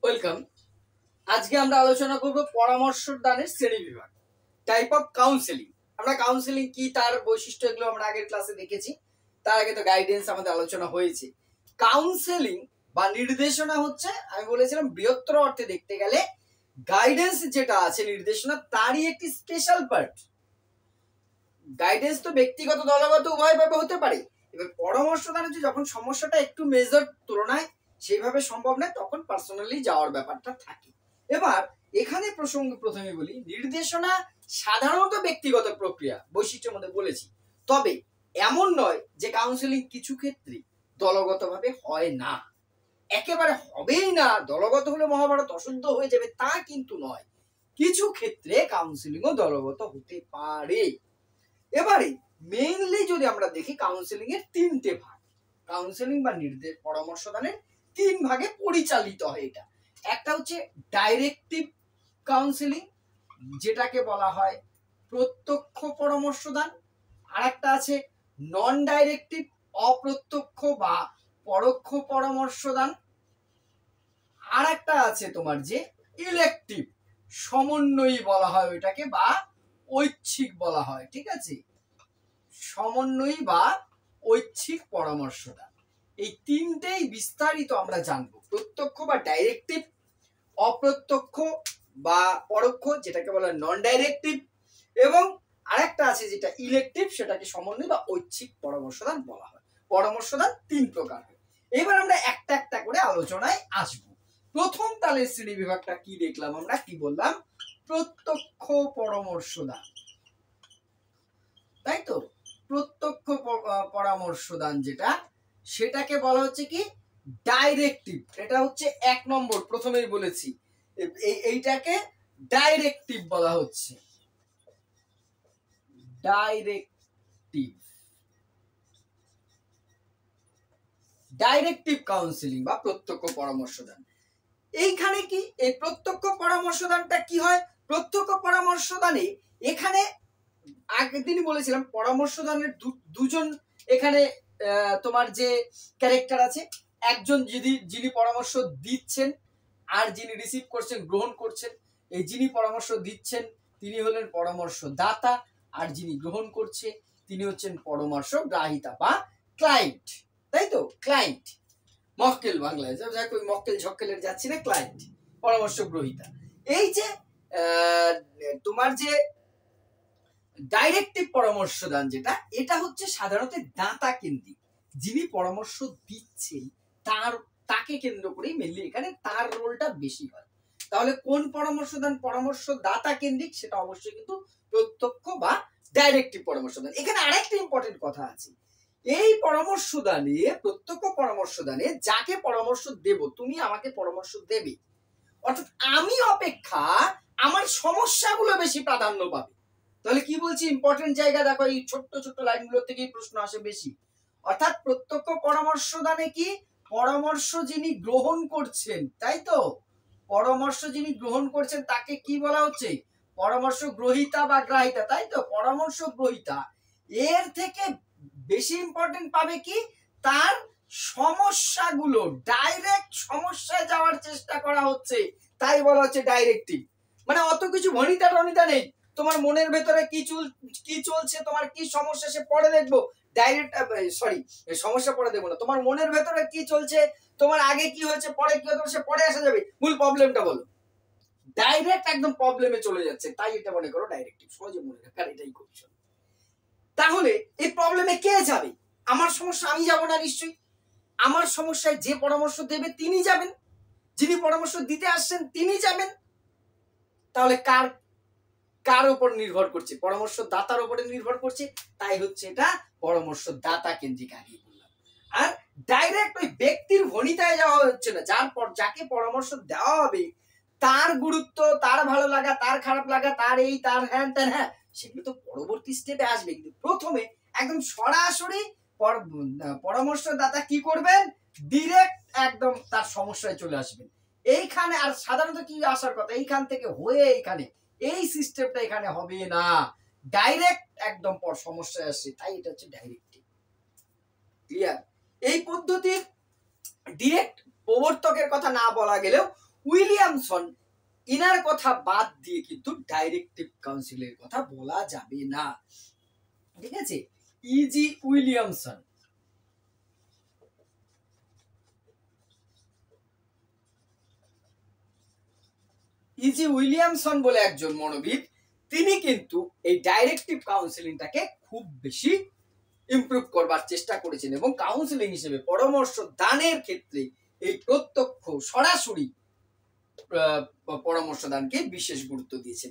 Welcome. আজকে আমরা আলোচনা করব পরামর্শ দানের শ্রেণী বিভাগ, টাইপ অফ কাউন্সেলিং। আমরা কাউন্সেলিং কি, তার বৈশিষ্ট্য, এগুলো আমরা আগের ক্লাসে দেখেছি। তার আগে তো গাইডেন্স আমাদের আলোচনা হয়েছে। কাউন্সেলিং বা নির্দেশনা হচ্ছে, আমি বলেছিলাম বৃহত্তর অর্থে দেখতে গেলে গাইডেন্স যেটা আছে, নির্দেশনা তারই একটি স্পেশাল পার্ট। গাইডেন্স তো ব্যক্তিগত দলগত উভয়ভাবে হতে পারে। এবার পরামর্শ দানে যখন সমস্যাটা একটু মেজর তুলনায় সেইভাবে সম্ভব নয়, তখন পার্সোনালি যাওয়ার ব্যাপারটা থাকে। এবার এখানে প্রথমে বলি, নির্দেশনা সাধারণত ব্যক্তিগত প্রক্রিয়া বৈশিষ্ট্যের মধ্যে বলেছি। তবে এমন নয় যে কাউন্সেলিং কিছু ক্ষেত্রে দলগতভাবে হয় না, একেবারে হবেই না, দলগত হলে মহাভারত অশুদ্ধ হয়ে যাবে তা কিন্তু নয়। কিছু ক্ষেত্রে কাউন্সেলিংও দলগত হতে পারে। এবারে মেইনলি যদি আমরা দেখি, কাউন্সেলিং এর তিনটে ভাগ। কাউন্সেলিং বা নির্দেশ পরামর্শ দানের তিন ভাগে পরিচালিত হয় এটা। একটা হচ্ছে ডাইরেক্টিভ কাউন্সেলিং, যেটাকে বলা হয় প্রত্যক্ষ পরামর্শ দান। আর একটা আছে নন ডাইরেক্টিভ, অপ্রত্যক্ষ বা পরোক্ষ পরামর্শ দান। আর একটা আছে তোমার যে ইলেকটিভ, সমন্বয়ী বলা হয় ওইটাকে, বা ঐচ্ছিক বলা হয়। ঠিক আছে, সমন্বয়ী বা ঐচ্ছিক পরামর্শ দান, এই তিনটেই বিস্তারিত আমরা জানবো। প্রত্যক্ষ বা ডাইরেক্টিভ, অপ্রত্যক্ষ বা পরোক্ষ যেটাকে বলা হয় নন ডাইরেক্টিভ, এবং আরেকটা আছে যেটা ইলেকটিভ, সেটাকে সমন্বয় বা ঐচ্ছিক পরামর্শ দান বলা হয়। পরামর্শ দান তিন প্রকার হয়। এবার আমরা একটা একটা করে আলোচনায় আসব। প্রথম তালের শ্রেণী বিভাগটা কি দেখলাম আমরা, কি বললাম? প্রত্যক্ষ পরামর্শ দান, তাই তো। প্রত্যক্ষ পরামর্শ দান যেটা, সেটাকে বলা হচ্ছে কি ডাইরেক্টিভ। এটা হচ্ছে এক নম্বর, প্রথমেই বলেছি এইটাকে ডাইরেক্টিভ বলা হচ্ছে। ডাইরেক্টিভ, ডাইরেক্টিভ কাউন্সিলিং বা প্রত্যক্ষ পরামর্শ দান। এইখানে কি এই প্রত্যক্ষ পরামর্শ দানটা কি হয়? প্রত্যক্ষ পরামর্শ দানে এখানে আগের দিনই বলেছিলাম পরামর্শ দানের দুজন এখানে তোমার যে ক্যারেক্টার আছে, একজন যিনি পরামর্শ দিচ্ছেন, আর যিনি রিসিভ করছেন, গ্রহণ করছেন। এই যিনি পরামর্শ দিচ্ছেন তিনি হলেন পরামর্শ দাতা, আর যিনি গ্রহণ করছে তিনি হচ্ছেন পরামর্শ গ্রাহিতা বা ক্লায়েন্ট, তাই তো। ক্লায়েন্ট মক্কেল, বাংলায় মক্কেল ঝক্কেলের যাচ্ছি না, ক্লায়েন্ট পরামর্শ গ্রহিতা। এই যে তোমার যে ডাইরেক্টিভ পরামর্শ দান যেটা, এটা হচ্ছে সাধারণত দাতা কেন্দ্রিক। যিনি পরামর্শ দিচ্ছেন তাকে কেন্দ্র করেই মেনলি এখানে তার রোলটা বেশি হয়। তাহলে কোন পরামর্শ দান পরামর্শ দাতা কেন্দ্রিক, সেটা অবশ্যই কিন্তু প্রত্যক্ষ বা ডাইরেক্টিভ পরামর্শ দান। এখানে আরেকটা ইম্পর্টেন্ট কথা আছে, এই পরামর্শ দানে, প্রত্যক্ষ পরামর্শ দানে যাকে পরামর্শ দেব, তুমি আমাকে পরামর্শ দেবে, অর্থাৎ আমি অপেক্ষা আমার সমস্যাগুলো বেশি প্রাধান্য পাবে। তাহলে কি বলছি, ইম্পর্টেন্ট জায়গা দেখো, এই ছোট্ট ছোট্ট লাইনগুলো থেকেই প্রশ্ন আসে বেশি। অর্থাৎ প্রত্যক্ষ পরামর্শ দানে কি, পরামর্শ যিনি গ্রহণ করছেন, তাই তো, পরামর্শ যিনি গ্রহণ করছেন তাকে কি বলা হচ্ছে? পরামর্শ গ্রহিতা বা গ্রাহিতা, তাই তো। পরামর্শ গ্রহিতা এর থেকে বেশি ইম্পর্টেন্ট পাবে কি, তার সমস্যাগুলো, ডাইরেক্ট সমস্যায় যাওয়ার চেষ্টা করা হচ্ছে, তাই বলা হচ্ছে ডাইরেক্টিভ। মানে অত কিছু ভনিতা টনিতা নেই, তোমার মনের ভেতরে কি চলছে, তোমার কি সমস্যা, সে পরে দেখবো। ডাইরেক্ট সমস্যা পরে দেবো না, তোমার মনের ভেতরে কি চলছে, তোমার আগে কি হয়েছে, পরে কি হতে, সে পরে আসা যাবে, মূল প্রবলেমটা বলো। ডাইরেক্ট একদম প্রবলেমে চলে যাচ্ছে, তাই এটা মনে করো ডাইরেক্টিভ। সহজে মনে রাখার এটাই করছো। তাহলে এই প্রবলেমে কে যাবে? আমার সমস্যা আমি যাব না নিশ্চয়ই। আমার সমস্যায় যে পরামর্শ দেবে তিনি যাবেন, যিনি পরামর্শ দিতে আসছেন তিনি যাবেন। তাহলে কার উপর নির্ভর করছে? পরামর্শ দাতার উপরে নির্ভর করছে, তাই হচ্ছে এটা পরামর্শ দাতা কেন্দ্রিক। আগে বললাম। আর ডাইরেক্ট ওই ব্যক্তির ভনিতায় যাওয়া হচ্ছে না, যাকে পরামর্শ দেওয়া হবে তার গুরুত্ব, তার ভালো লাগা, তার খারাপ লাগা, তার এই তার হ্যান ত্যান, হ্যাঁ সেগুলো তো পরবর্তী স্টেপে আসবে। কিন্তু প্রথমে একদম সরাসরি পরামর্শদাতা কি করবেন, ডিরেক্ট একদম তার সমস্যায় চলে আসবেন। এইখানে আর সাধারণত কি আসার কথা, এইখান থেকে হয়ে এইখানে, এই সিস্টেমটা এখানে হবে না, ডাইরেক্ট একদম সমস্যায় আসছে, তাই এটা হচ্ছে ডাইরেক্টিভ। ক্লিয়ার? এই পদ্ধতির ডিরেক্ট প্রবর্তকের কথা না বলা গেলেও উইলিয়ামসন ইনার কথা বাদ দিয়ে কিন্তু ডাইরেক্টিভ কাউন্সিলের কথা বলা যাবে না, ঠিক আছে। ইজি উইলিয়ামসন, ইজি উইলিয়ামসন বলে একজন মনোবিদ, তিনি কিন্তু এই ডাইরেক্টিভ কাউন্সিলিংটাকে খুব বেশি ইমপ্রুভ করবার চেষ্টা করেছেন এবং কাউন্সিলিং হিসেবে পরামর্শ দানের ক্ষেত্রে এই প্রত্যক্ষ সরাসরি পরামর্শ দানকে বিশেষ গুরুত্ব দিয়েছেন।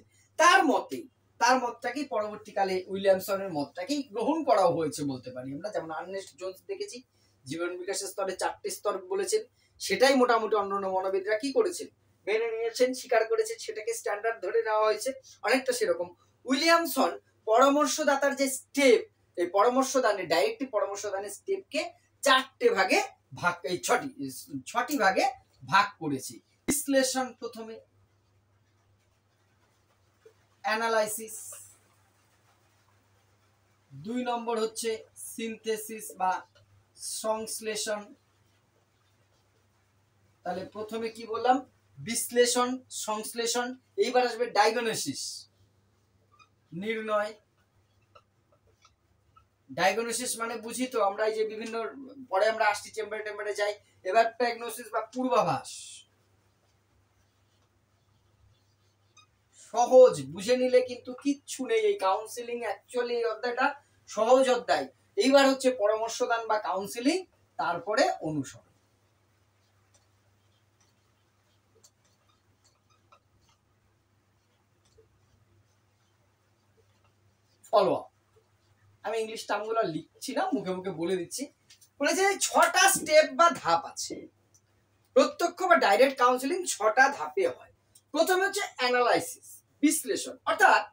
তার মতটাকে পরবর্তীকালে উইলিয়ামসনের মতটাকেই গ্রহণ করা হয়েছে বলতে পারি আমরা। যেমন আর্নেস্ট জোন্স দেখেছি জীবন বিকাশের স্তরে 4টি স্তর বলেছেন, সেটাই মোটামুটি অন্যান্য মনোবিদরা কি করেছেন, মেনে নিয়েছেন, স্বীকার করেছেন, সেটাকে স্ট্যান্ডার্ড ধরে নেওয়া হয়েছে। অনেকটা সেরকম উইলিয়ামসন পরামর্শদাতার যে স্টেপ, এই পরামর্শদানে ডাইরেক্টিভ পরামর্শদানের স্টেপকে 4টে ভাগে ভাগ, এই 6টি ভাগে ভাগ করেছি। বিশ্লেষণ প্রথমে, অ্যানালাইসিস, 2 নম্বর হচ্ছে সিনথেসিস বা সংশ্লেষণ। তাহলে প্রথমে কি বললাম, বিশ্লেষণ, সংশ্লেষণ, এইবার আসবে ডায়াগনোসিস, নির্ণয়। ডায়াগনোসিস মানে বুঝি তো আমরা, এই যে বিভিন্ন পরে আমরা আসছি চেম্বারে যাই। এবার প্র্যাগনোসিস বা পূর্বাভাস, সহজ বুঝে নিলে কিন্তু কিচ্ছু নেই। এই কাউন্সিলিং অ্যাকচুয়ালি এই অধ্যায়টা সহজ অধ্যায়। এইবার হচ্ছে পরামর্শদান বা কাউন্সিলিং, তারপরে অনুসরণ। ফলো আপ, আমি ইংলিশ টার্মগুলো লিখছি না, মুখে মুখে বলে দিচ্ছি। বলেছে 6টা স্টেপ বা ধাপ আছে। প্রত্যক্ষ বা ডাইরেক্ট কাউন্সিলিং 6টা ধাপে হয়। প্রথমে হচ্ছে অ্যানালাইসিস, বিশ্লেষণ। অর্থাৎ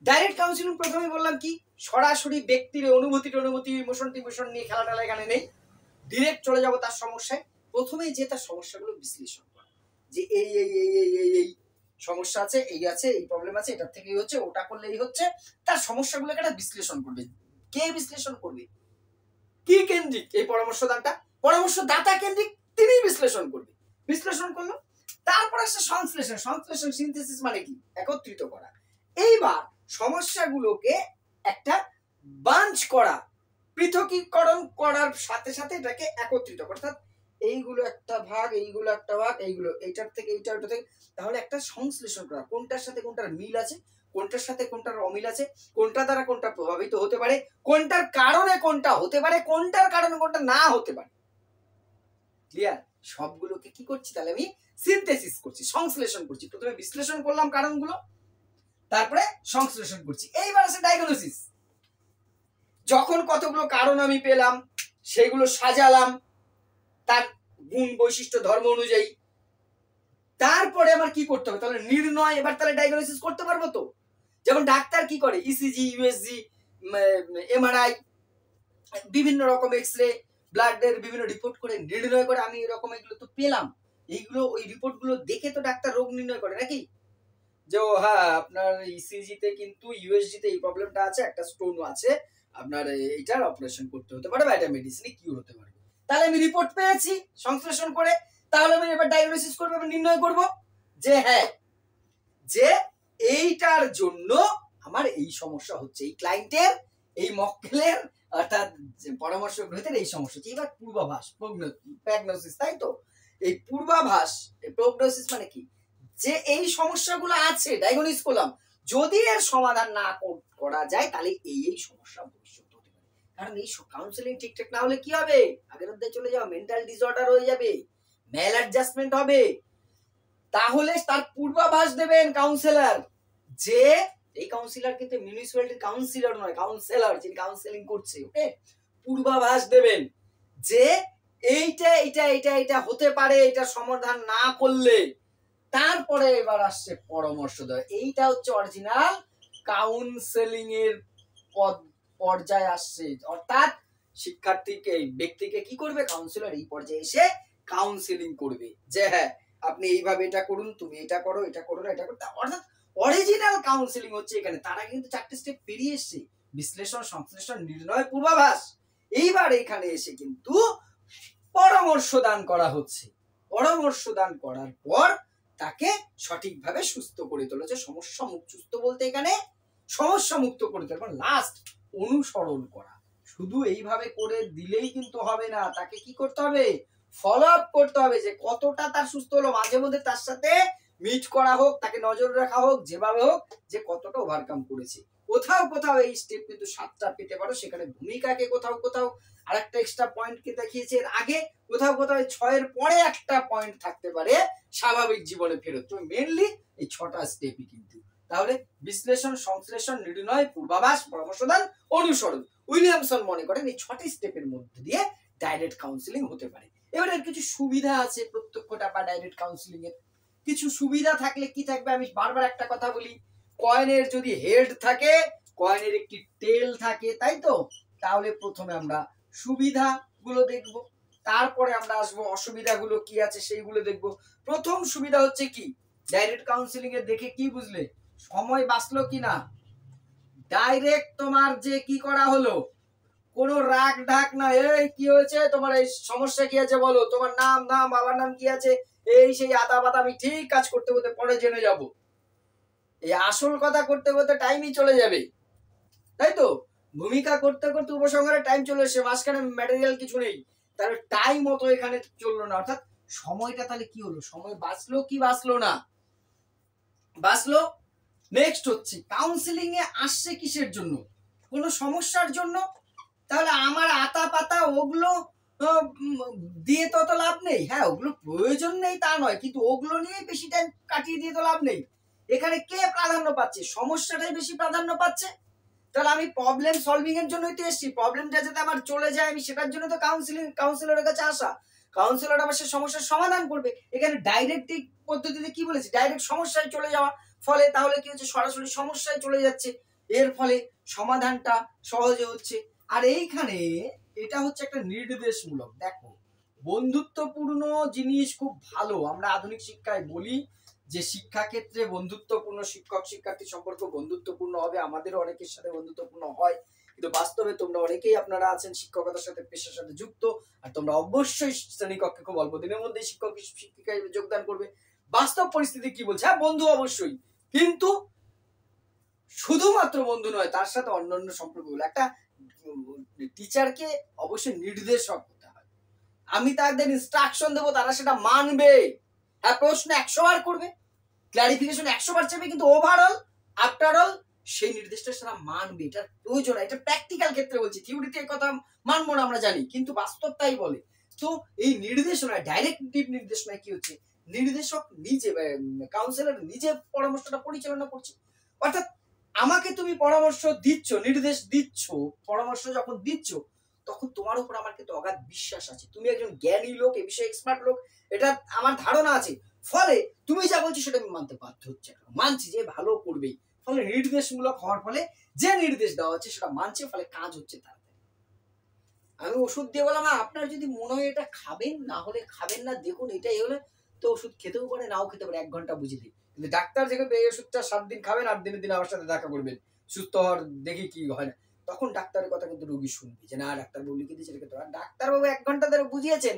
ডাইরেক্ট কাউন্সিলিং প্রথমে বললাম কি, সরাসরি ব্যক্তির অনুভূতি ইমোশন নিয়ে খেলাটা এখানে নেই, ডিরেক্ট চলে যাব তার সমস্যায়। প্রথমে যে তার সমস্যাগুলো বিশ্লেষণ করা, যে এই এই এই এই এই এই সমস্যা আছে, এই প্রবলেম আছে, এটার থেকেই হচ্ছে, ওটা করলে এই হচ্ছে, তার সমস্যাগুলোকে একটা বিশ্লেষণ করবে। কে বিশ্লেষণ করবে? কি কেন্দ্রিক এই পরামর্শদানটা? পরামর্শদাতা কেন্দ্রিক, তিনি বিশ্লেষণ করবে। বিশ্লেষণ করলো, তারপর আসছে সংশ্লেষণ। সংশ্লেষণ, সিনথেসিস মানে কি, একত্রিত করা। এইবার সমস্যাগুলোকে একটা বাঞ্চ করা, পৃথকীকরণ করার সাথে সাথে এটাকে একত্রিত করা। অর্থাৎ এইগুলো একটা ভাগ, এইগুলো একটা ভাগ, এইগুলো এইটার থেকে এইটা, ওটা থেকে, তাহলে একটা সংশ্লেষণ করা, কোনটার সাথে কোনটার মিল আছে, কোনটার সাথে কোনটার অমিল আছে, কোনটা দ্বারা কোনটা প্রভাবিত হতে পারে, কোনটার কারণে কোনটা হতে পারে, কোনটার কারণে কোনটা না হতে পারে। ক্লিয়ার? সবগুলোকে কি করছি তাহলে আমি সিনথেসিস করছি, সংশ্লেষণ করছি। প্রথমে বিশ্লেষণ করলাম কারণগুলো, তারপরে সংশ্লেষণ করছি। এইবার আছে ডায়াগনোসিস। যখন কতগুলো কারণ আমি পেলাম, সেগুলো সাজালাম তার গুণ বৈশিষ্ট্য ধর্ম অনুযায়ী, তারপরে আমার কি করতে হবে, তাহলে নির্ণয়। এবার তাহলে ডায়াগনোসিস করতে পারবো তো। যেমন ডাক্তার কি করে, ইসিজি, ইউএসজি, এমআরআই, বিভিন্ন রকম এক্সরে, ব্লাডের বিভিন্ন রিপোর্ট করে নির্ণয় করে, আমি এরকম এগুলো তো পেলাম, এইগুলো ওই রিপোর্ট গুলো দেখে তো ডাক্তার রোগ নির্ণয় করে নাকি, যে হ্যাঁ আপনার ইসিজি তে কিন্তু ইউএসজি তে এই প্রবলেমটা আছে, একটা স্টোন আছে, আপনার এইটার অপারেশন করতে হতে পারে বা এটা মেডিসিনে কিউর হতে পারে। তাহলে আমি রিপোর্ট পেয়েছি সংশ্লেষণ করে, তাহলে আমি এবার ডায়াগনোসিস করব, আমি নির্ণয় করব যে হ্যাঁ, যে এইটার জন্য আমার এই সমস্যা হচ্ছে, এই ক্লায়েন্টের, এই মক্কেলের, অর্থাৎ পরামর্শ গ্রহীতার এই সমস্যা হচ্ছে। এবার পূর্বাভাস, প্র্যাগনোসিস, তাই তো। এই পূর্বাভাস, প্রগনোসিস মানে কি, যে এই সমস্যাগুলো আছে, ডায়াগনোস করলাম, যদি এর সমাধান না করা যায় তাহলে এই এই সমস্যা ভবিষ্যতে হতে পারে। কারণ এই কাউন্সেলিং ঠিকঠাক না হলে কি হবে, আগের অধ্যায়ে চলে যাও, মেন্টাল ডিসঅর্ডার হয়ে যাবে, ম্যাল অ্যাডজাস্টমেন্ট হবে। তাহলে তার পূর্বাভাস দেবেন কাউন্সিলর, যে এই কাউন্সিলর কিন্তু মিউনিসিপ্যালিটির কাউন্সিলর নয়, কাউন্সিলর যিনি কাউন্সেলিং করছে, ওকে। পূর্বাভাস দেবেন যে এইটা এইটা এইটা এইটা হতে পারে, এটা সমাধান না করলে, তারপরে এবার আসছে পরামর্শ দেওয়া। এইটা হচ্ছে অরিজিনাল কাউন্সেলিং এর পর্যায়ে আসছে। অর্থাৎ শিক্ষার্থীকে, ব্যক্তিকে কি করবে, কাউন্সিলর এই পর্যায়ে এসে কাউন্সেলিং করবে, যে হ্যাঁ আপনি এইভাবে এটা করুন, তুমি এটা করো, এটা করো না, এটা করো। অর্থাৎ অরিজিনাল কাউন্সেলিং হচ্ছে এখানে। তারা কিন্তু 4টে স্টেপ পেরিয়ে এসছে, বিশ্লেষণ, সংশ্লেষণ, নির্ণয়, পূর্বাভাস। এইবার এখানে এসে কিন্তু পরামর্শ দান করা হচ্ছে। পরামর্শ দান করার পর তাকে সঠিকভাবে সুস্থ করে তোলেছে। সমস্যা মুক্ত, সুস্থ বলতে এখানে সমস্যা মুক্ত করে তোলে। লাস্ট অনুসরণ করা, শুধু এইভাবে করে দিলেই কিন্তু হবে না, তাকে কি করতে হবে, ফলো আপ করতে হবে যে কতটা তার সুস্থ হলো। মাঝে মধ্যে তার সাথে মিট করা হোক, তাকে নজর রাখা হোক, যেভাবে হোক, যে কতটা ওভারকাম করেছে। কোথাও কোথাও এই স্টেপ কিন্তু 7টা পেতে পারো, সেখানে ভূমিকাকে কোথাও কোথাও আরেকটা এক্সট্রা পয়েন্টকে দেখিয়েছে এর আগে, কোথাও কোথাও 6-এর পরে একটা পয়েন্ট থাকতে পারে স্বাভাবিক জীবনে ফেরত। তো মেনলি এই 6টা স্টেপই কিন্তু। তাহলে বিশ্লেষণ, সংশ্লেষণ, নির্ণয়, পূর্বাভাস, পরামর্শদান, অনুসরণ। উইলিয়ামসন মনে করেন এই 6টি স্টেপের মধ্যে দিয়ে ডাইরেক্ট কাউন্সিলিং হতে পারে। এবার এর কিছু সুবিধা আছে প্রত্যক্ষটা বা ডাইরেক্ট কাউন্সিলিং এর। কিছু সুবিধা থাকলে কি থাকবে, আমি বারবার একটা কথা বলি, কয়েনের যদি হেড থাকে, কয়েনের একটি টেল থাকে, তাই তো, তাহলে প্রথমে আমরা সুবিধা গুলো দেখবো, তারপরে আমরা আসবো অসুবিধাগুলো কি আছে সেইগুলো দেখবো। প্রথম সুবিধা হচ্ছে কি, ডাইরেক্ট কাউন্সিলিং এ দেখে কি বুঝলে, সময় বাঁচলো কিনা। ডাইরেক্ট তোমার যে কি করা হলো, কোনো রাগ ঢাক না, এই কি হয়েছে তোমার, এই সমস্যা কি আছে বলো, তোমার নাম, বাবার নাম কি আছে, এই সেই আদা বাদা, আমি ঠিক কাজ করতে করতে পরে জেনে যাব। এই আসল কথা করতে করতে টাইমই চলে যাবে, তাই তো। ভূমিকা করতে করতে উপসংহারে টাইম চলে এসে, মাঝখানে ম্যাটেরিয়াল কিছু নেই, তাহলে টাইম মতো এখানে চললো না। অর্থাৎ সময়টা তাহলে কি হলো, সময় বাঁচলো কি বাঁচলো না, বাঁচলো। নেক্সট হচ্ছে কাউন্সিলিং এ আসছে কিসের জন্য, কোনো সমস্যার জন্য। তাহলে আমার আতা পাতা ওগুলো দিয়ে তত লাভ নেই। হ্যাঁ, ওগুলো প্রয়োজন নেই তা নয়, কিন্তু ওগুলো নিয়ে বেশি টাইম কাটিয়ে দিয়ে তো লাভ নেই। এখানে কে প্রাধান্য পাচ্ছে, সমস্যাটাই বেশি প্রাধান্য পাচ্ছে। তাহলে আমি প্রবলেম সলভিং এর জন্যই তো এসেছি, প্রবলেমটা যাতে আমার চলে যায় আমি সেটার জন্য তো কাউন্সিলরের কাছে আসা। কাউন্সিলর আমার সে সমস্যার সমাধান করবে। এখানে ডাইরেক্ট পদ্ধতিতে কি বলেছি, ডাইরেক্ট সমস্যায় চলে যাওয়া, ফলে তাহলে কি হচ্ছে, সরাসরি সমস্যায় চলে যাচ্ছে, এর ফলে সমাধানটা সহজে হচ্ছে। আর এইখানে এটা হচ্ছে একটা নির্দেশমূলক। দেখো, বন্ধুত্বপূর্ণ জিনিস খুব ভালো, আমরা আধুনিক শিক্ষায় বলি যে শিক্ষা ক্ষেত্রে বন্ধুত্বপূর্ণ, শিক্ষক শিক্ষার্থী সম্পর্ক বন্ধুত্বপূর্ণ হবে, আমাদেরও অনেকের সাথে বন্ধুত্বপূর্ণ হয়, কিন্তু বাস্তবে তোমরা অনেকেই আপনারা আছেন শিক্ষকতার সাথে, পেশার সাথে যুক্ত, আর তোমরা অবশ্যই শ্রেণীকক্ষে খুব অল্প দিনের মধ্যে শিক্ষক শিক্ষিকায় যোগদান করবে। বাস্তব পরিস্থিতি কি বলছে, হ্যাঁ বন্ধু অবশ্যই, কিন্তু শুধুমাত্র বন্ধু নয়, তার সাথে অন্যান্য সম্পর্কগুলো। একটা টিচারকে অবশ্যই নির্দেশক হতে হয়, আমি তাদের ইনস্ট্রাকশন দেবো, তারা সেটা মানবে। হ্যাঁ, প্রশ্ন 100 বার করবে, ক্লারিফিকেশন 100 বার চাইবে, কিন্তু ওভারঅল আফটার অল সেই নির্দেশটা সেটা মানবে। এটার প্রয়োজন, এটা প্র্যাকটিক্যাল ক্ষেত্রে বলছি, থিওরিতে এই কথা মানবো না আমরা জানি, কিন্তু বাস্তব তাই বলে। তো এই নির্দেশনায়, ডাইরেক্টিভ নির্দেশনায় কি হচ্ছে, নির্দেশক নিজে, কাউন্সিলর নিজে পরামর্শটা পরিচালনা করছে। অর্থাৎ আমাকে তুমি পরামর্শ দিচ্ছ, নির্দেশ দিচ্ছ, পরামর্শ যখন দিচ্ছ, তখন তোমার উপর আমার কিন্তু অগাধ বিশ্বাস আছে, তুমি একজন জ্ঞানী লোক, এই বিষয়ে এক্সপার্ট লোক, এটা আমার ধারণা আছে। ফলে তুমি যা বলছি সেটা আমি মানতে বাধ্য হচ্ছে, মানছি যে ভালো করবেই। ফলে নির্দেশমূলক হওয়ার ফলে যে নির্দেশ দেওয়া হচ্ছে সেটা মানছে, ফলে কাজ হচ্ছে তার। আমি ওষুধ দিয়ে বললাম, আপনার যদি মনে হয় এটা খাবেন, না হলে খাবেন না, দেখুন এটাই হলে, তো ওষুধ খেতেও পারে, নাও খেতে পারে, 1 ঘন্টা বুঝে দিই। কিন্তু ডাক্তার যেখানে এই ওষুধটা 7 দিন খাবেন, 8 দিনের দিন আমার সাথে দেখা করবেন, সুস্থ হওয়ার দেখি কি হয় না, তখন ডাক্তারের কথা কিন্তু রোগী শুনবে যে না, ডাক্তার বললি কি দিচ্ছে খেতে। আর ডাক্তারবাবু 1 ঘন্টা ধরে বুঝিয়েছেন,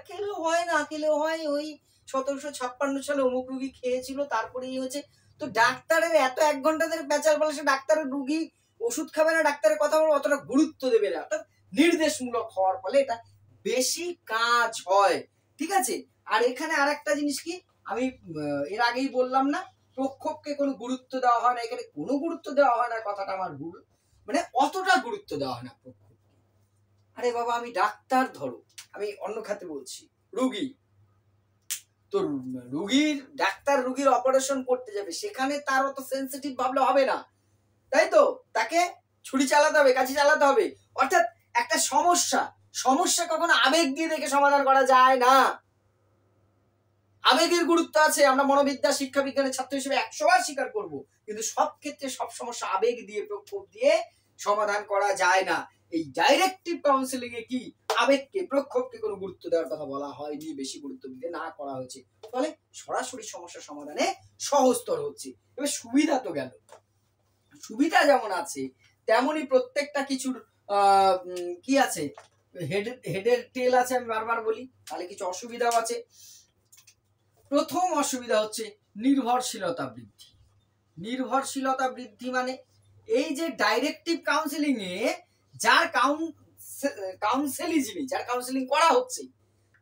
খেলেও হয় না খেলেও হয়, ওই 1756 সালে অমুক রোগী খেয়েছিল তারপরেই হয়েছে। তো ডাক্তারের এত 1 ঘন্টা ধরে পেঁচাল বলে, সে ডাক্তারের রোগী ওষুধ খাবে না, ডাক্তারের কথা বলে অতটা গুরুত্ব দেবে না। অর্থাৎ নির্দেশমূলক হওয়ার ফলে এটা বেশি কাজ হয়, ঠিক আছে। আর এখানে আরেকটা জিনিস কি, আমি এর আগেই বললাম না, প্রক্ষোভকে কোনো গুরুত্ব দেওয়া হয় না, এখানে কোনো গুরুত্ব দেওয়া হয় না, কথাটা আমার ভুল, মানে অতটা গুরুত্ব দেওয়া হয় না প্রক্ষোভকে। আরে বাবা, আমি ডাক্তার, ধরো আমি অন্য খাতে বলছি, রুগী, তো রুগীর, ডাক্তার রুগীর অপারেশন করতে যাবে, সেখানে তার অত সেন্সিটিভ ভাবলে হবে না, তাই তো, তাকে ছুরি চালাতে হবে, কাঁচি চালাতে হবে। অর্থাৎ একটা সমস্যা কখনো আবেগ দিয়ে দেখে সমাধান করা যায় না, আবেগের গুরুত্ব আছে, আমরা মনোবিদ্যা শিক্ষা বিজ্ঞানের ছাত্র হিসেবে 100 বার স্বীকার করব, কিন্তু সব ক্ষেত্রে সব সমস্যা আবেগ দিয়ে, প্রক্ষোভ দিয়ে সমাধান করা যায় না। এই ডাইরেক্টিভ কাউন্সিলিং এ কি, আবেগকে, প্রক্ষোভকে কোনো গুরুত্ব দেওয়ার কথা বলা হয়নি, বেশি গুরুত্ব দিতে না করা হয়েছে, ফলে সরাসরি সমস্যার সমাধানে সহজতর হচ্ছে। এবার সুবিধা তো গেল, সুবিধা যেমন আছে তেমনি প্রত্যেকটা কিছুর কি আছে, হেডের টেল আছে, আমি বারবার বলি, তাহলে কিছু অসুবিধাও আছে। প্রথম অসুবিধা হচ্ছে নির্ভরশীলতা বৃদ্ধি। নির্ভরশীলতা বৃদ্ধি মানে এই যে ডাইরেক্টিভ কাউন্সেলিং এ যার কাউন্সেলিং যিনি, যার কাউন্সেলিং করা হচ্ছে,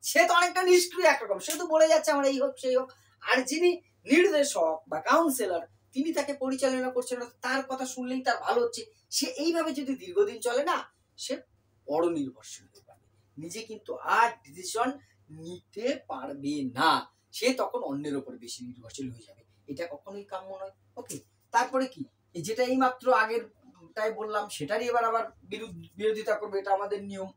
সে তো অনেকটা নিষ্ক্রিয় একরকম, সে তো বলে যাচ্ছে আমার এই হোক সেই হোক। আর যিনি নির্দেশক বা কাউন্সেলর, তিনি তাকে পরিচালনা করছেন, তার কথা শুনলেই তার ভালো হচ্ছে। সে এইভাবে যদি দীর্ঘদিন চলে না, সে বড় নির্ভরশীল হয়ে পারবে, নিজে কিন্তু আর ডিসিশন নিতে পারবে না, সে তখন অন্যের উপর বেশি নির্ভরশীল হয়ে যাবে। এটা কখনোই কাম্য নয়। ওকে, তারপরে কি, যেটা এই মাত্র আগের তাই বললাম সেটারই এবার আবার বিরোধিতা করবে, এটা আমাদের নিয়ম।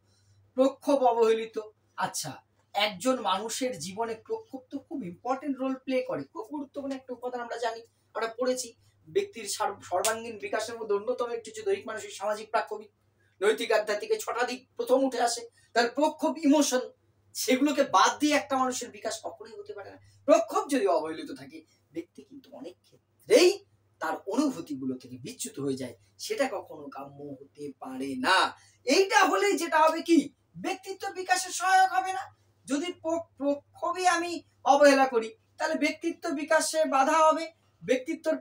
প্রক্ষোভ অবহেলিত। আচ্ছা, একজন মানুষের জীবনে প্রক্ষোভ তো খুব ইম্পর্টেন্ট রোল প্লে করে, খুব গুরুত্বপূর্ণ একটা উপাদান, আমরা জানি, আমরা পড়েছি। ব্যক্তির সর্বাঙ্গীন বিকাশের মধ্যে অন্যতম একটি হচ্ছে দৈহিক, মানসিক, সামাজিক, প্রাক্ষবিক, নৈতিক, আধ্যাত্মিক, 6টা দিক প্রথম উঠে আসে। তার প্রক্ষোভ, ইমোশন, সেগুলোকে বাদ দিয়ে একটা মানুষের বিকাশ কখনোই হতে পারে না। প্রক্ষোভ যদি অবহেলিত থাকে, ব্যক্তি কিন্তু অনেক ক্ষেত্রেই তার অনুভূতিগুলো থেকে বিচ্যুত হয়ে যায়, সেটা কখনো কাম্য হতে পারে না। এইটা হলেই যেটা হবে কি, ব্যক্তিত্ব বিকাশের সহায়ক হবে না। যদি প্রক্ষোভে আমি অবহেলা করি, তাহলে ব্যক্তিত্ব বিকাশে বাধা হবে। ব্যক্তিত্বর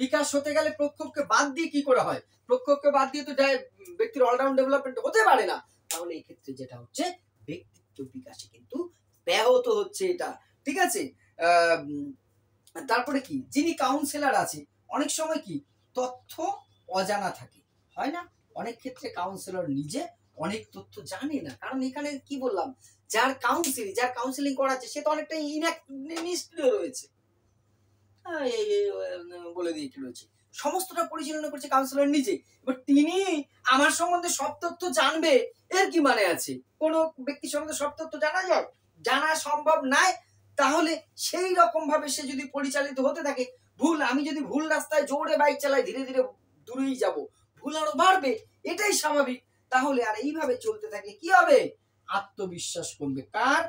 বিকাশ হতে গেলে প্রক্ষোভকে বাদ দিয়ে কি করে হয়, প্রক্ষোভকে বাদ দিয়ে তো ব্যক্তির অলরাউন্ড ডেভেলপমেন্ট হতে পারে না। তাহলে এই ক্ষেত্রে যেটা হচ্ছে, ব্যক্তিত্ব বিকাশে কিন্তু ব্যাহত হচ্ছে এটা, ঠিক আছে। তারপরে কি, যিনি কাউন্সেলর আছে, অনেক সময় কি তথ্য অজানা থাকে, হয় না? অনেক ক্ষেত্রে কাউন্সেলর নিজে অনেক তথ্য জানে না, কারণ এখানে কি বললাম, যার কাউন্সেলিং করাচ্ছে সে তো অনেকটা নিষ্ক্রিয় রয়েছে, বলে দিয়ে কি রয়েছে, সমস্তটা পরিচালনা করছে কাউন্সিলর নিজে। এবার তিনি আমার সম্বন্ধে সব তথ্য জানবে, এর কি মানে আছে? কোন ব্যক্তি সম্বন্ধে সব তথ্য জানা যায়? জানা সম্ভব নয়। তাহলে সেই রকম ভাবে সে যদি পরিচালিত হতে থাকে, আমি যদি ভুল রাস্তায় জোরে বাইক চালাই, ধীরে ধীরে দূরেই যাব, ভুল আরো বাড়বে, এটাই স্বাভাবিক। তাহলে আর এইভাবে চলতে থাকলে কি হবে? আত্মবিশ্বাস কমবে। কার?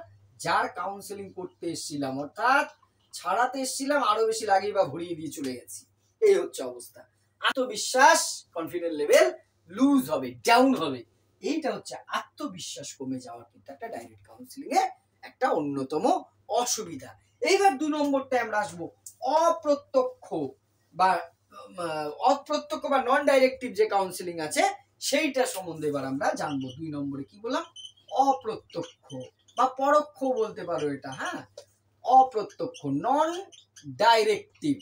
যার কাউন্সেলিং করতে এসেছিলাম, অর্থাৎ ছাড়াতে এসেছিলাম, আরো বেশি লাগিয়ে বা ভরিয়ে দিয়ে চলে গেছি, এই হচ্ছে অবস্থা। আত্মবিশ্বাস, কনফিডেন্স লেভেল লুজ হবে, ডাউন হবে। এইটা হচ্ছে আত্মবিশ্বাস কমে যাওয়ার কিন্তু একটা ডাইরেক্ট কাউন্সিলিং এ একটা অন্যতম অসুবিধা। এইবার 2 নম্বরটায় আমরা আসবো, অপ্রত্যক্ষ বা নন ডাইরেক্টিভ যে কাউন্সিলিং আছে, সেইটা সম্বন্ধে এবার আমরা জানবো। 2 নম্বরে কি বললাম? অপ্রত্যক্ষ বা পরোক্ষ বলতে পারো এটা, হ্যাঁ, অপ্রত্যক্ষ, নন ডাইরেক্টিভ।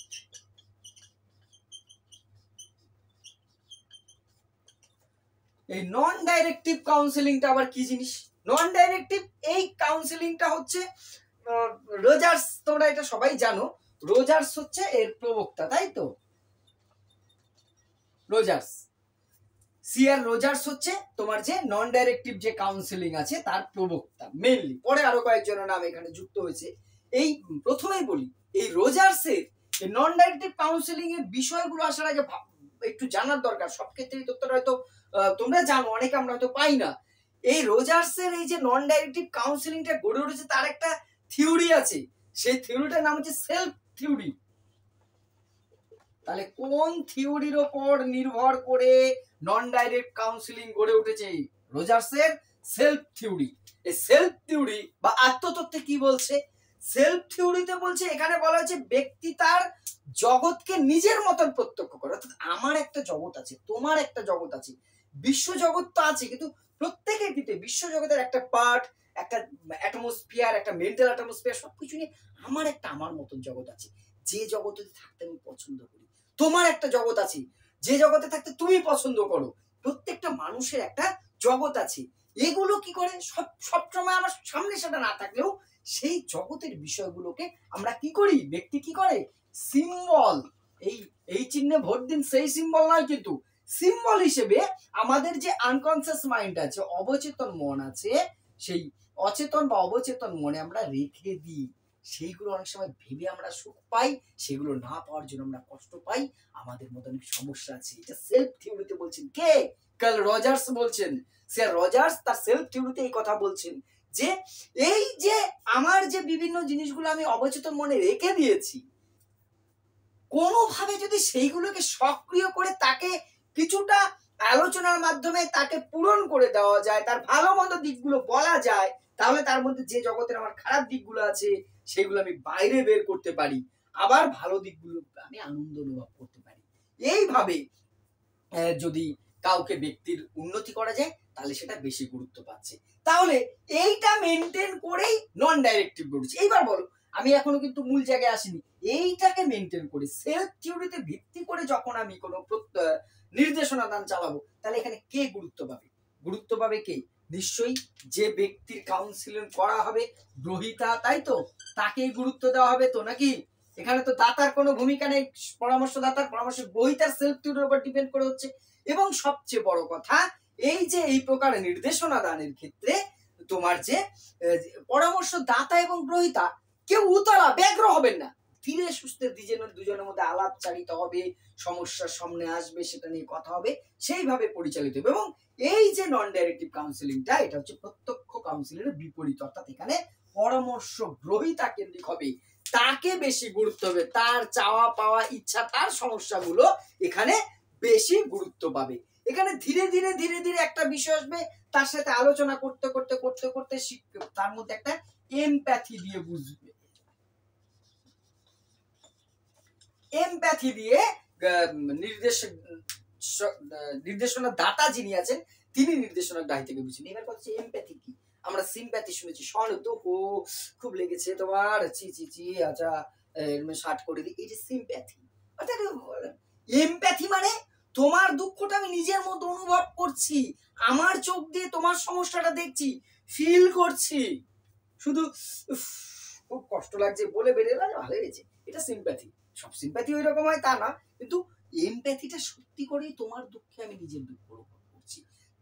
এই নন ডাইরেক্টিভ কাউন্সেলিংটা আবার কি জিনিস? নন ডাইরেক্টিভ এই কাউন্সেলিংটা হচ্ছে রোজার্স, তোমরা এটা সবাই জানো, রোজার্স হচ্ছে এর প্রবক্তা, তাই তো? রোজার্স, সিআর রোজার্স হচ্ছে তোমার যে নন ডাইরেক্টিভ যে কাউন্সেলিং আছে তার প্রবক্তা মেইনলি। পরে আরো কয়েকজনের নাম এখানে যুক্ত হয়েছে। এই প্রথমেই বলি, এই রোজার্সের নন ডাইরেক্টিভ কাউন্সেলিং এর বিষয়গুলো আসার আগে একটু জানার দরকার। সব ক্ষেত্রেই তথ্যটা হয়তো তোমরা জানো, অনেকে আমরা হয়তো পাই না। এই রোজার্সের এই যে নন ডাইরেক্টিভ কাউন্সেলিংটা গড়ে উঠেছে, তার একটা থিওরি আছে, সেই থিওরিটার নাম হচ্ছে সেলফ থিওরি। তাহলে কোন থিওরির ওপর নির্ভর করে নন ডাইরেক্ট কাউন্সেলিং গড়ে উঠেছে? রোজার্সের সেলফ থিওরি। এই সেলফ থিওরি বা আত্মতত্ত্বে কি বলছে? সেলফ থিওরিতে বলছে, এখানে বলা হয়েছে ব্যক্তি তার জগৎকে নিজের মতন প্রত্যক্ষ করে, অর্থাৎ আমার একটা জগৎ আছে, তোমার একটা জগৎ আছে, বিশ্ব জগৎ তো আছে, কিন্তু প্রত্যেকের ভিতরে বিশ্ব জগতের একটা পার্ট, একটা অ্যাটমসফিয়ার, একটা মেন্টাল অ্যাটমসফিয়ার, সবকিছু নিয়ে আমার মতন জগৎ আছে, যে জগতে থাকতে আমি পছন্দ করি। তোমার একটা জগৎ আছে, যে জগতে থাকতে তুমি পছন্দ করো। প্রত্যেকটা মানুষের একটা জগৎ আছে। এগুলো কি করে, সবসময় আমার সামনে সেটা না থাকলেও সেই জগতের বিষয়গুলোকে আমরা কি করি, ব্যক্তি কি করে, সিম্বল, এই চিহ্নে ভোট দিন, সেই সিম্বল নয়, কিন্তু সিম্বল হিসেবে আমাদের যে আনকনসিয়াস মাইন্ড আছে, অবচেতন মন আছে, সেই অচেতন বা অবচেতন মনে আমরা রেখে দিই। সেইগুলো অনেক সময় ভেবে আমরা সুখ পাই, সেগুলো না পাওয়ার জন্য আমরা কষ্ট পাই, আমাদের মধ্যে অনেক সমস্যা আছে। এটা সেলফ থিওরিতে বলছেন কে? কার্ল রজার্স বলছেন। স্যার রজার্স তার সেলফ থিওরিতে এই কথা বলছেন যে এই যে আমার যে বিভিন্ন জিনিসগুলো আমি অবচেতন মনে রেখে দিয়েছি, কোনোভাবে যদি সেইগুলোকে সক্রিয় করে তাকে কিছুটা আলোচনার মাধ্যমে তাকে পূরণ করে দেওয়া যায়, তার ভালো মন্দ দিকগুলো বলা যায়, তাহলে তার মধ্যে যে জগতের আমার খারাপ দিকগুলো আছে সেগুলো আমি বাইরে বের করতে পারি, আবার ভালো দিকগুলো আমি আনন্দ অনুভব করতে পারি। এইভাবে যদি কাউকে ব্যক্তির উন্নতি করা যায় তাহলে সেটা বেশি গুরুত্ব পাচ্ছে। তাহলে এইটা মেনটেন করেই নন ডাইরেক্টিভ বলছি। এইবার বলো, আমি এখনো কিন্তু মূল জায়গায় আসিনি। এইটাকে মেনটেন করে সেলফ থিওরিতে ভিত্তি করে যখন আমি কোনো নির্দেশনা দান চালাবো, তাহলে এখানে কে গুরুত্ব পাবে? গুরুত্ব পাবে কে? নিশ্চয়ই যে ব্যক্তির কাউন্সিলিং করা হবে, গ্রহীতা, তাই তো, তাকেই গুরুত্ব দেওয়া হবে তো, নাকি? এখানে তো দাতার কোনো ভূমিকা নেই, পরামর্শদাতার, পরামর্শ গ্রহীতার সেলফ থিওরির উপর ডিপেন্ড করে হচ্ছে। এবং সবচেয়ে বড় কথা, এই যে এই প্রকার নির্দেশনা দানের ক্ষেত্রে তোমার যে পরামর্শদাতা এবং গ্রহীতা কেউ উতলা ব্যগ্র হবেন না, ধীরে সুস্থে দুজনের মধ্যে আলাপচারিতা হবে, সমস্যার সামনে আসবে, সেটা নিয়ে কথা হবে, সেইভাবে পরিচালিত হবে। এবং এই যে নন ডাইরেক্টিভ কাউন্সিলিংটা, এটা হচ্ছে প্রত্যক্ষ কাউন্সিলিংয়ের বিপরীত, অর্থাৎ এখানে পরামর্শ গ্রহীতা কেন্দ্রিক হবে, তাকে বেশি গুরুত্ব হবে, তার চাওয়া পাওয়া ইচ্ছা, তার সমস্যাগুলো এখানে বেশি গুরুত্ব পাবে। এখানে ধীরে ধীরে ধীরে ধীরে একটা বিষয় আসবে, তার সাথে আলোচনা করতে করতে করতে করতে শিখবে, তার মধ্যে একটা এমপ্যাথি দিয়ে বুঝবে, এমপ্যাথি দিয়ে নির্দেশনা দাতা যিনি আছেন তিনি নির্দেশনা গ্রাহী থেকে বুঝছেন। এবার কথা হচ্ছে এমপ্যাথি কি? আমরা সিম্প্যাথি শুনেছি, সহানুভূতি, ও খুব লেগেছে তোমার, চি চি চি, আচ্ছা শার্ট করে দিই, এই যে সিম্প্যাথি। অর্থাৎ এমপ্যাথি মানে তোমার দুঃখটা আমি নিজের মতো অনুভব করছি, আমার চোখ দিয়ে তোমার সমস্যাটা দেখছি, ফিল করছি, শুধু খুব কষ্ট লাগছে বলে বেরিয়ে গেল, ভালো হয়েছে, এটা সিম্প্যাথি। সব সিম্প্যাথি ওই রকম হয় তা না, কিন্তু এমপ্যাথিটা সত্যি করেই তোমার দুঃখে আমি নিজের দুঃখ অনুভব করছি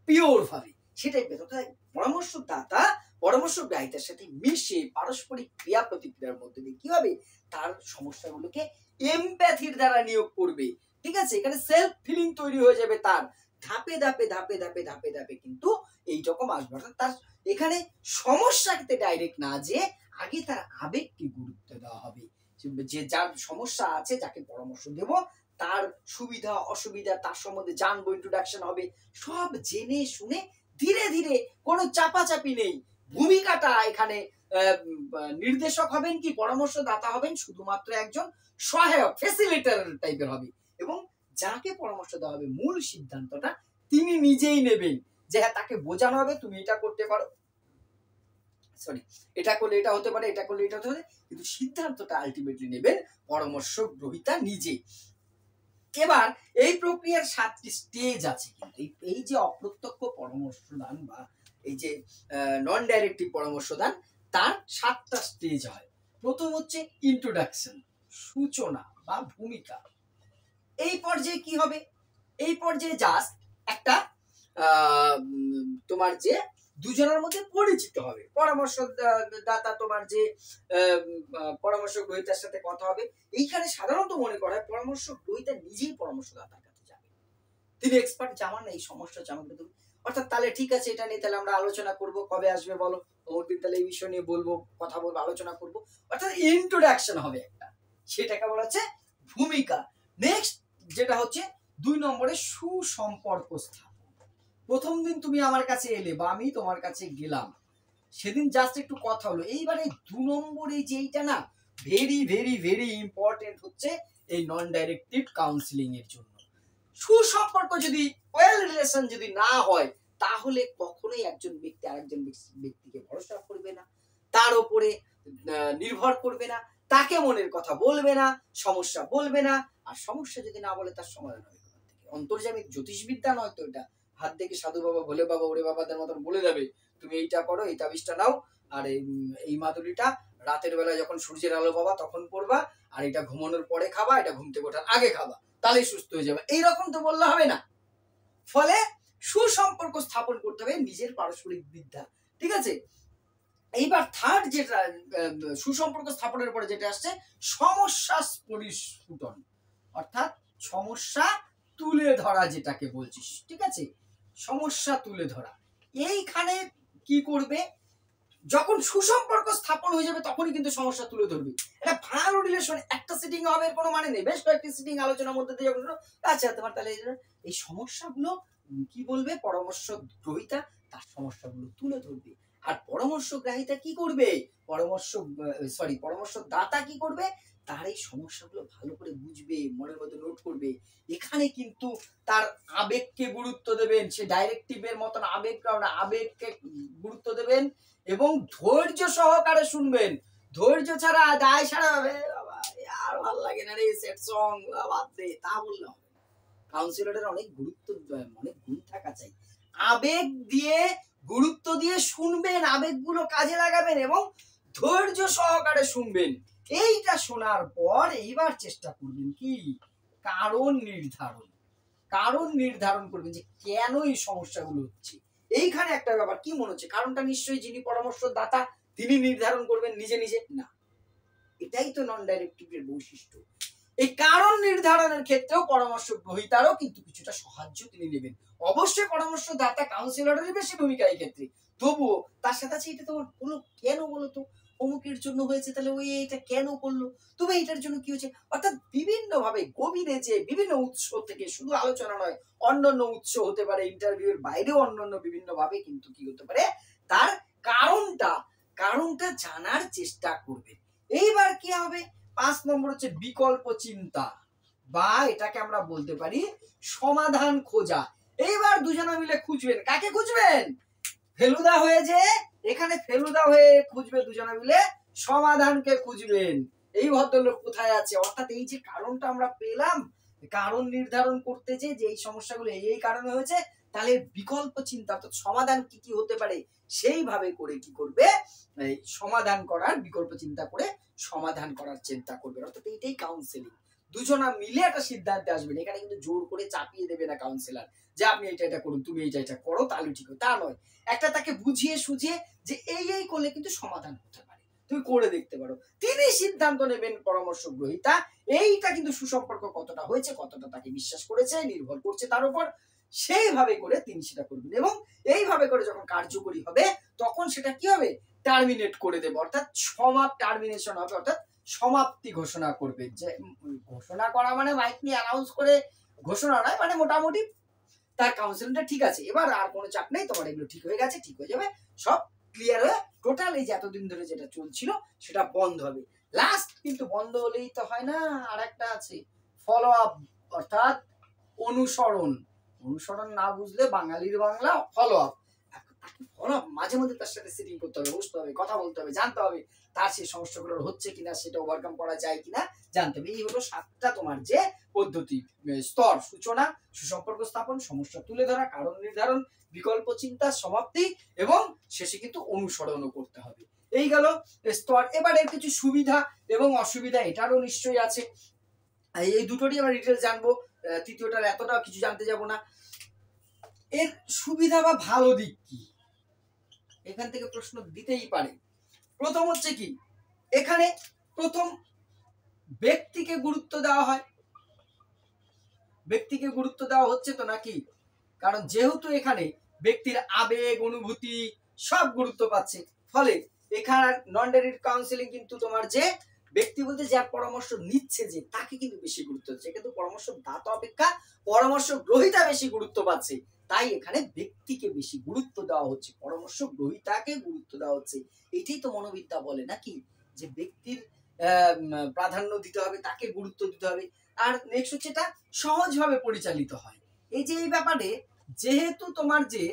পিওর ভাবে, সেটাই বেরোতে। পরামর্শদাতা পরামর্শ গ্রাহীতার সাথে মিশে পারস্পরিক ক্রিয়া প্রতিক্রিয়ার মধ্যে দিয়ে কি হবে, তার সমস্যাগুলোকে এমপ্যাথির দ্বারা নিয়োগ করবে। ঠিক আছে, এখানে সেলফ ফিলিং তৈরি হয়ে যাবে, তার ধাপে ধাপে ধাপে ধাপে ধাপে ধাপে কিন্তু এইরকম আসবে। অর্থাৎ তার এখানে সমস্যাতে ডাইরেক্ট না, যে আগে তার আবেগকে গুরুত্ব দেওয়া হবে, যে যার সমস্যা আছে, যাকে পরামর্শ দেব, তার সুবিধা অসুবিধা, তার সম্বন্ধে জানবো, ইন্ট্রোডাকশন হবে, সব জেনে শুনে ধীরে ধীরে, কোনো চাপাচাপি নেই। ভূমিকাটা এখানে নির্দেশক হবেন কি পরামর্শদাতা হবেন, শুধুমাত্র একজন সহায়ক, ফ্যাসিলিটেটর টাইপের হবে, এবং যাকে পরামর্শ দেওয়া হবে মূল সিদ্ধান্তটা তিনি নিজেই নেবেন, যে হ্যাঁ তাকে বোঝানো হবে তুমি এটা করতে পারো, সরি এটা করলে এটা হতে পারে, এটা করলে এটা হতে পারে, কিন্তু সিদ্ধান্তটা আলটিমেটলি নেবেন পরামর্শ গ্রহীতা নিজে। এবার এই প্রক্রিয়ার 7টি স্টেজ আছে, কিন্তু এই যে অপ্রত্যক্ষ পরামর্শদান বা এই যে নন ডাইরেক্টিভ পরামর্শদান, তার 7টা স্টেজ হয়। প্রথম হচ্ছে ইন্ট্রোডাকশন, সূচনা বা ভূমিকা। এই পর্যায়ে কি হবে? এই পর্যায়ে জাস্ট একটা তোমার যে দুজনের মধ্যে পরিচিত হবে, পরামর্শদাতা তোমার যে পরামর্শ গ্রহীতার সাথে কথা হবে। এইখানে সাধারণত মনে করা হয় পরামর্শ গ্রহীতা নিজেই পরামর্শদাতার কাছে যাবে, তিনি এক্সপার্ট, যেমন এই সমস্যা জানবে তুমি, অর্থাৎ তাহলে ঠিক আছে এটা নিয়ে তাহলে আমরা আলোচনা করব, কবে আসবে বলো, ওদিন তাহলে এই বিষয় নিয়ে বলবো, কথা বলবো, আলোচনা করব, অর্থাৎ ইন্ট্রোডাকশন হবে একটা, সেটাকে বলা হচ্ছে ভূমিকা। নেক্সট যেটা হচ্ছে 2 নম্বরে সুসম্পর্ক স্থাপন। প্রথম দিন তুমি আমার কাছে এলে বা আমি তোমার কাছে গেলাম, সেদিন জাস্ট একটু কথা হলো, এইবারে 2 নম্বরে যেইটা না ভেরি ভেরি ভেরি ইম্পর্টেন্ট হচ্ছে এই নন ডাইরেক্টিভ কাউন্সিলিং এর জন্য। সুসম্পর্ক যদি, ওয়েল রিলেশন যদি না হয়, তাহলে কখনোই একজন ব্যক্তি আরেকজন ব্যক্তিকে ভরসা করবে না, তার উপরে নির্ভর করবে না, তাকে মনের কথা বলবে না, সমস্যা বলবে না, আর সমস্যা যদি না বলে তার সমাধান হবে কোথা থেকে? অন্তর্যামী জ্যোতিষবিদ্যা নয় তো এটা, হাত দেখে সাধু বাবা ভোলে বাবা ওরে বাবাদের মতন বলে যাবে তুমি এইটা করো, এই তাবিজটা নাও, আর এই মাদুলিটা রাতের বেলা যখন সূর্যের আলো পাবা তখন পড়বা, আর এটা ঘুমানোর পরে খাবা, এটা ঘুম থেকে ওঠার আগে খাবা, তাহলেই সুস্থ হয়ে যাবে, এইরকম তো বললে হবে না। ফলে সুসম্পর্ক স্থাপন করতে হবে, নিজের পারস্পরিক বিদ্যা। ঠিক আছে, এইবার থার্ড যেটা সুসম্পর্ক স্থাপনের পরে যেটা আসছে, সমস্যা পরিস্ফুটন, অর্থাৎ সমস্যা তুলে ধরা, যেটাকে বলছিস। ঠিক আছে, সমস্যা তুলে ধরা। এইখানে কি করবে, যখন সুসম্পর্ক স্থাপন হয়ে যাবে তখনই কিন্তু সমস্যা তুলে ধরবে। এটা ভালো রিলেশন একটা সিটিং হবে এর কোনো মানে নেই, বেশ কয়েকটি সিটিং আলোচনার মধ্যে দিয়ে যখন আচ্ছা তোমার তাহলে এই সমস্যাগুলো কি বলবে পরামর্শ গ্রহীতা, তার সমস্যাগুলো তুলে ধরবে। আর পরামর্শগ্রাহিতা কি করবে, পরামর্শদাতা কি করবে, তার এই সমস্যাগুলো ভালো করে বুঝবে, মনের মধ্যে নোট করবে। এখানে কিন্তু তার আবেগকে গুরুত্ব দেবেন, সে ডাইরেক্টিভের মতন আবেগকে গুরুত্ব দেবেন এবং ধৈর্য সহকারে শুনবেন। ধৈর্য ছাড়া দায় সারা আর ভালো লাগে না রে সেট সং বাদ দে, তা বললে হবে। কাউন্সিলরের অনেক গুণ থাকা চাই। আবেগ দিয়ে গুরুত্ব দিয়ে শুনবেন, আবেগগুলো কাজে লাগাবেন এবং ধৈর্য সহকারে শুনবেন। এইটা শোনার পর এইবার চেষ্টা করবেন কি কারণ নির্ধারণ করবেন যে কেন এই সমস্যাগুলো হচ্ছে। এইখানে একটা ব্যাপার কি মনে হচ্ছে, কারণটা নিশ্চয়ই যিনি পরামর্শদাতা তিনি নির্ধারণ করবেন নিজে নিজে না, এটাই তো নন ডাইরেক্টিভের বৈশিষ্ট্য। এই কারণ নির্ধারণের ক্ষেত্রেও পরামর্শ গ্রহীতারও কিন্তু কিছুটা সাহায্য তিনি নেবেন। অবশ্যই পরামর্শদাতা কাউন্সিলরের বেশি ভূমিকা এই ক্ষেত্রে, তবুও তার সাথে আছে এটা তোমার বলো কেন, বলো তো অমুকের জন্য হয়েছে, তাহলে ওই এটা কেন করলো, তুমি এটার জন্য কি হয়েছে। অর্থাৎ বিভিন্ন ভাবে গভীরে যে বিভিন্ন উৎস থেকে, শুধু আলোচনা নয় অন্যান্য উৎস হতে পারে, ইন্টারভিউ এর বাইরেও অন্যান্য বিভিন্ন ভাবে কিন্তু কি হতে পারে, তার কারণটা জানার চেষ্টা করবে। এইবার কি হবে, 5 নম্বর হচ্ছে বিকল্প চিন্তা, বা এটাকে আমরা বলতে পারি সমাধান খোঁজা। এইবার দুজনে মিলে খুঁজবেন, কাকে খুঁজবেন, ফেলুদা হয়ে যে এখানে ফেলুদা হয়ে খুঁজবে, দুজনে মিলে সমাধানকে খুঁজবেন। এই ভদ্রলোক কোথায় আছে, অর্থাৎ এই যে কারণটা আমরা পেলাম, কারণ নির্ধারণ করতে যে এই সমস্যাগুলো এই কারণে হয়েছে, তাহলে বিকল্প চিন্তা অর্থাৎ সমাধান কি কি হতে পারে সেইভাবে করে কি করবে, সমাধান করার বিকল্প চিন্তা করে সমাধান করার চিন্তা করবে। অর্থাৎ এইটাই কাউন্সেলিং, দুজনা মিলে একটা সিদ্ধান্তে আসবেন। এখানে কিন্তু জোর করে চাপিয়ে দেবে না কাউন্সিলর যে আপনি এটা করুন, তুমি এটা করো তাহলে ঠিক হবে, তা নয়। একটা তাকে বুঝিয়ে সুঝিয়ে যে এই করলে কিন্তু সমাধান হতে পারে, তুমি করে দেখতে পারো, তিনি সিদ্ধান্ত নেবেন পরামর্শ গ্রহীতা। এইটা কিন্তু সুসম্পর্ক কতটা হয়েছে, কতটা তাকে বিশ্বাস করেছে নির্ভর করছে তার উপর, সেইভাবে করে তিনি সেটা করবেন এবং এইভাবে করে যখন কার্যকরী হবে তখন সেটা কি হবে, টার্মিনেট করে দেবে, অর্থাৎ টার্মিনেশন হবে, অর্থাৎ সমাপ্তি ঘোষণা করবে। যে ঘোষণা করা মানে মাইক নিয়ে অ্যানাউন্স করে ঘোষণা নয়, মানে মোটামুটি তার কাউন্সিলিংটা ঠিক আছে, এবার আর কোনো চাপ নেই, তোমার এগুলো ঠিক হয়ে গেছে, ঠিক হয়ে যাবে, সব ক্লিয়ার হয়ে টোটাল এই যে এতদিন ধরে যেটা চলছিল সেটা বন্ধ হবে। লাস্ট কিন্তু বন্ধ হলেই তো হয় না, আর একটা আছে ফলো আপ, অর্থাৎ অনুসরণ না বুঝলে বাঙালির বাংলা ফলো আপ। মাঝে মধ্যে তার সাথে সিটিং করতে হবে, বসতে হবে, কথা বলতে হবে, জানতে হবে তার সেই সমস্যাগুলো হচ্ছে কিনা, সেটা ওভারকাম করা যায় কিনা জানতে হবে। এই হলো 7টা তোমার যে পদ্ধতি স্তর: সূচনা, সুসম্পর্ক স্থাপন, সমস্যা তুলে ধরা, কারণ নির্ধারণ, বিকল্প চিন্তা, সমাপ্তি এবং শেষে কিন্তু অনুসরণও করতে হবে। এই গেল স্তর। এবার এর কিছু সুবিধা এবং অসুবিধা এটারও নিশ্চয়ই আছে, এই দুটোরই আমরা ডিটেলস জানবো, তৃতীয়টার এতটা কিছু জানতে যাব না। এর সুবিধা বা ভালো দিক কি, এখান থেকে প্রশ্ন দিতেই পারে। প্রথম হচ্ছে কি, এখানে প্রথম ব্যক্তিকে গুরুত্ব দেওয়া হয়, ব্যক্তিকে গুরুত্ব দেওয়া হচ্ছে তো নাকি, কারণ যেহেতু এখানে ব্যক্তির আবেগ অনুভূতি সব গুরুত্ব পাচ্ছে, ফলে এখানে নন ডাইরেক্ট কাউন্সিলিং কিন্তু তোমার যে ব্যক্তি বলতে যার পরামর্শ নিচ্ছে যে তাকে কিন্তু বেশি গুরুত্ব দিচ্ছে, কিন্তু পরামর্শ দাতা অপেক্ষা পরামর্শ গ্রহীতা বেশি গুরুত্ব পাচ্ছে, তাই এখানে ব্যক্তিকে বেশি গুরুত্ব দেওয়া হচ্ছে, পরামর্শ গ্রহীতাকে গুরুত্ব দেওয়া হচ্ছে। এটাই তো মনোবিদ্যা বলে নাকি, যে ব্যক্তির প্রাধান্য দিতে হবে, তাকে গুরুত্ব দিতে হবে। আর নেক্সট হচ্ছে এটা সহজভাবে পরিচালিত হয়। এই যে এই ব্যাপারে যেহেতু তোমার যে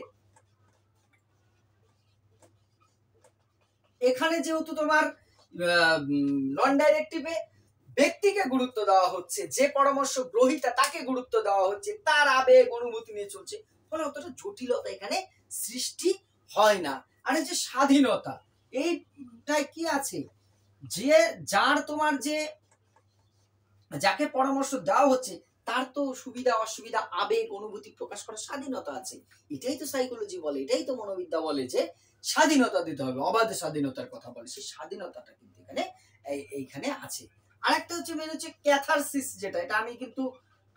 এখানে যেহেতু তোমার নন ডাইরেক্টিভে ব্যক্তিকে গুরুত্ব দেওয়া হচ্ছে, যে পরামর্শ গ্রহীতা তাকে গুরুত্ব দেওয়া হচ্ছে, তার আবেগ অনুভূতি নিয়ে চলছে, ফলে অতটা জটিলতা এখানে সৃষ্টি হয় না। আর এই যে স্বাধীনতা, এইটাই কি আছে, যে যার তোমার যে যাকে পরামর্শ দেওয়া হচ্ছে তার তো সুবিধা অসুবিধা আবেগ অনুভূতি প্রকাশ করার স্বাধীনতা আছে। এটাই তো সাইকোলজি বলে, এটাই তো মনোবিদ্যা বলে যে স্বাধীনতা দিতে হবে, অবাধ স্বাধীনতার কথা বলে, সেই স্বাধীনতাটা কিন্তু এখানে এইখানে আছে। আরেকটা হচ্ছে মেন হচ্ছে ক্যাথারসিস, যেটা এটা আমি কিন্তু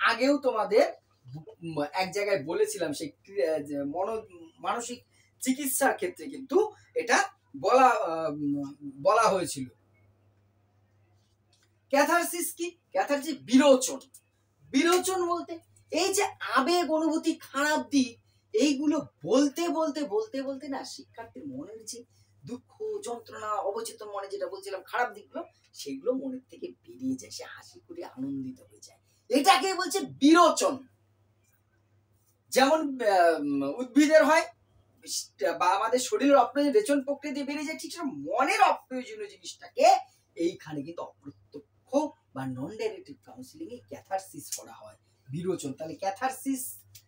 আগেও তোমাদের এক জায়গায় বলেছিলাম, সেই মানসিক চিকিৎসার ক্ষেত্রে কিন্তু এটা বলা হয়েছিল। ক্যাথারসিস কি, ক্যাথারসিস বিরোচন বলতে এই যে আবেগ অনুভূতি খারাপ দিক এইগুলো বলতে বলতে বলতে বলতে না শিক্ষার্থীর মনের যে দুঃখ যন্ত্রণা অবচেতন মনে যেটা বলছিলাম খারাপ দিকগুলো সেগুলো মনের থেকে বেরিয়ে যায়, সে হাসি করে আনন্দিত হয়ে যায়। এটাকে বলছে বিরোচন। যেমন উদ্ভিদের হয় বা আমাদের শরীরের অপ্রয়োজনীয় রেচন প্রক্রিয়া দিয়ে বেরিয়ে যায়, ঠিক মনের অপ্রয়োজনীয় জিনিসটাকে এইখানে কিন্তু অপ্রত্যক্ষ বা নন ডাইরেক্টিভ কাউন্সিলিং এ ক্যাথারসিস করা হয়, বিরোচন। তাহলে ক্যাথারসিস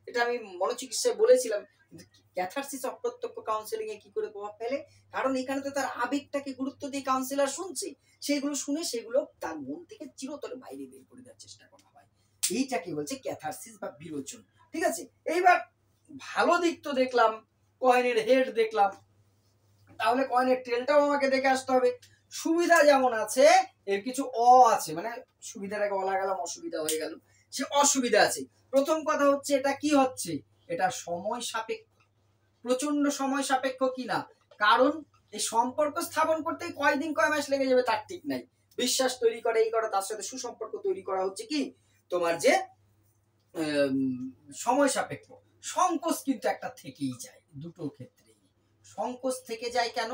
এটা আমি মনোচিকিৎসায় বলেছিলাম, কিন্তু ক্যাথারসিস অপ্রত্যক্ষ কাউন্সিলিং এ কি করে প্রভাব ফেলে? কারণ এখানে তো তার আবেগটাকে গুরুত্ব দিয়ে কাউন্সিলর শুনছে, সেগুলো শুনে সেগুলো তার মন থেকে চিরতরে বাইরে বের করে দেওয়ার চেষ্টা করা হয়। এইটাকে বলছে ক্যাথারসিস বা বিরোচন। ঠিক আছে, এইবার ভালো দিক তো দেখলাম, কয়েনের হেড দেখলাম, তাহলে কয়েনের টেলটাও আমাকে দেখে আসতে হবে। সুবিধা যেমন আছে এর কিছু আছে, মানে সুবিধার আগে বলা গেলাম অসুবিধা হয়ে গেল, সে অসুবিধা আছে। প্রথম কথা হচ্ছে এটা কি হচ্ছে, এটা সময় সাপেক্ষ, প্রচন্ড সময় সাপেক্ষ। কি না, কারণ এই সম্পর্ক স্থাপন করতে কয়দিন কয় মাস লেগে যাবে তার ঠিক নাই। বিশ্বাস তৈরি করে এই করা, তার সাথে সুসম্পর্ক তৈরি করা হচ্ছে কি তোমার যে সময় সাপেক্ষ। সংকোচ কিন্তু একটা থেকেই যায়, দুটো ক্ষেত্রে সংকোচ থেকে যায়। কেন?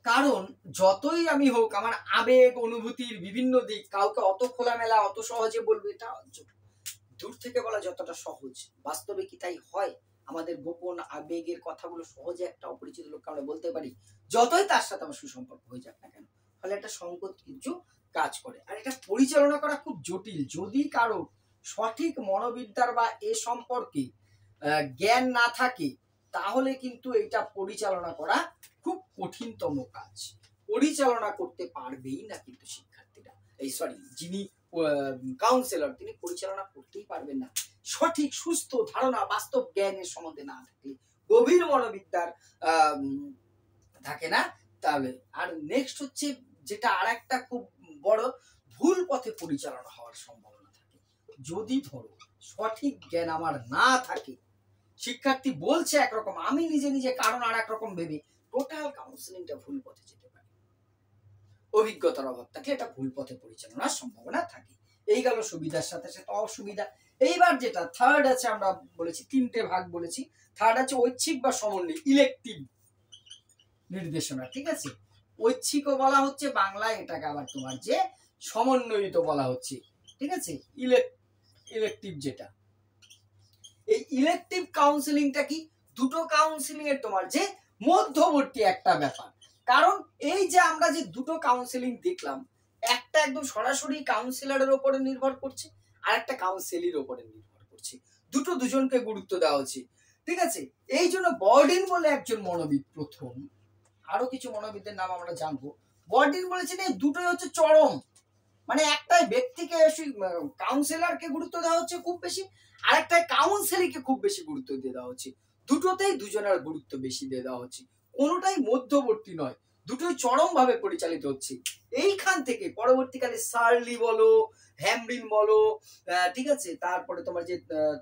কারণ যতই আমি হোক আমার আবেগ অনুভূতির বিভিন্ন দিক কাউকে অত খোলামেলা অত সহজে বলবো, এটা দূর থেকে বলা যতটা সহজ, বাস্তবে কি তাই হয়? আমাদের গোপন আবেগের কথাগুলো সহজে একটা অপরিচিত লোককে আমরা বলতে পারি, যতই তার সাথে আমার সুসম্পর্ক হয়ে যাক না কেন। ফলে একটা সংকোচ কিছু কাজ করে, আর এটা পরিচালনা করা খুব জটিল। যদি কারো সঠিক মনোবিদ্যার বা এ সম্পর্কে জ্ঞান না থাকে, তাহলে কিন্তু এটা পরিচালনা করা খুব কঠিনতম কাজ। পরিচালনা করতে পারবেই না কিন্তু শিক্ষার্থীরা, যিনি কাউন্সিলর তিনি পরিচালনা করতেই পারবেন না। সঠিক সুস্থ ধারণা বাস্তব জ্ঞানের সম্বন্ধে না থাকলে, গভীর মনোবিদ্যার থাকে না, তাহলে। আর নেক্সট হচ্ছে যেটা আর একটা খুব বড়, ভুল পথে পরিচালনা হওয়ার সম্ভাবনা থাকে। যদি ধরো সঠিক জ্ঞান আমার না থাকে, শিক্ষার্থী বলছে একরকম, আমি নিজে নিজে কারণ আর একরকম ভেবে টোটাল কাউন্সিলিংটা ভুল পথে যেতে পারে। অভিজ্ঞতার অভাব থাকলে এটা ভুল পথে পরিচালনার সম্ভাবনা থাকে। এই গেল সুবিধার সাথে সাথে অসুবিধা। এইবার যেটা থার্ড আছে, আমরা বলেছি তিনটে ভাগ বলেছি। থার্ড আছে ঐচ্ছিক বা সমন্বয়, ইলেকটিভ নির্দেশনা। ঠিক আছে, ঐচ্ছিকও বলা হচ্ছে বাংলায়, এটাকে আবার তোমার যে সমন্বয়িত বলা হচ্ছে। ঠিক আছে, ইলেকটিভ যেটা, এই ইলেকটিভ কাউন্সিলিংটা কি, দুটো কাউন্সিলিং এর তোমার যে মধ্যবর্তী একটা ব্যাপার। কারণ এই যে আমরা যে দুটো কাউন্সিলিং দেখলাম, একটা একদম সরাসরি কাউন্সিলরের উপরে নির্ভর করছে, আর একটা কাউন্সিলির উপরে নির্ভর করছে। দুটো দুজনকে গুরুত্ব দেওয়া উচিত। ঠিক আছে, এই জন্য বর্ডিন বলে একজন মনোবিদ, প্রথম, আরো কিছু মনোবিদদের নাম আমরা জানবো, বর্ডিন বলেছেন এই দুটোই হচ্ছে চরম। মানে একটাই ব্যক্তিকে কাউন্সিলরকে গুরুত্ব দেওয়া হচ্ছে খুব বেশি, আর একটা কাউন্সিলিংকে খুব বেশি গুরুত্ব দিয়ে দেওয়া হচ্ছে। দুটোতেই দুজনের গুরুত্ব বেশি দিয়ে দেওয়া হচ্ছে, কোনোটাই মধ্যবর্তী নয়, দুটোই চরম ভাবে পরিচালিত হচ্ছে। এইখান থেকে পরবর্তীকালে সার্লি বলো, হ্যামরিন বলো, ঠিক আছে, তারপরে তোমার যে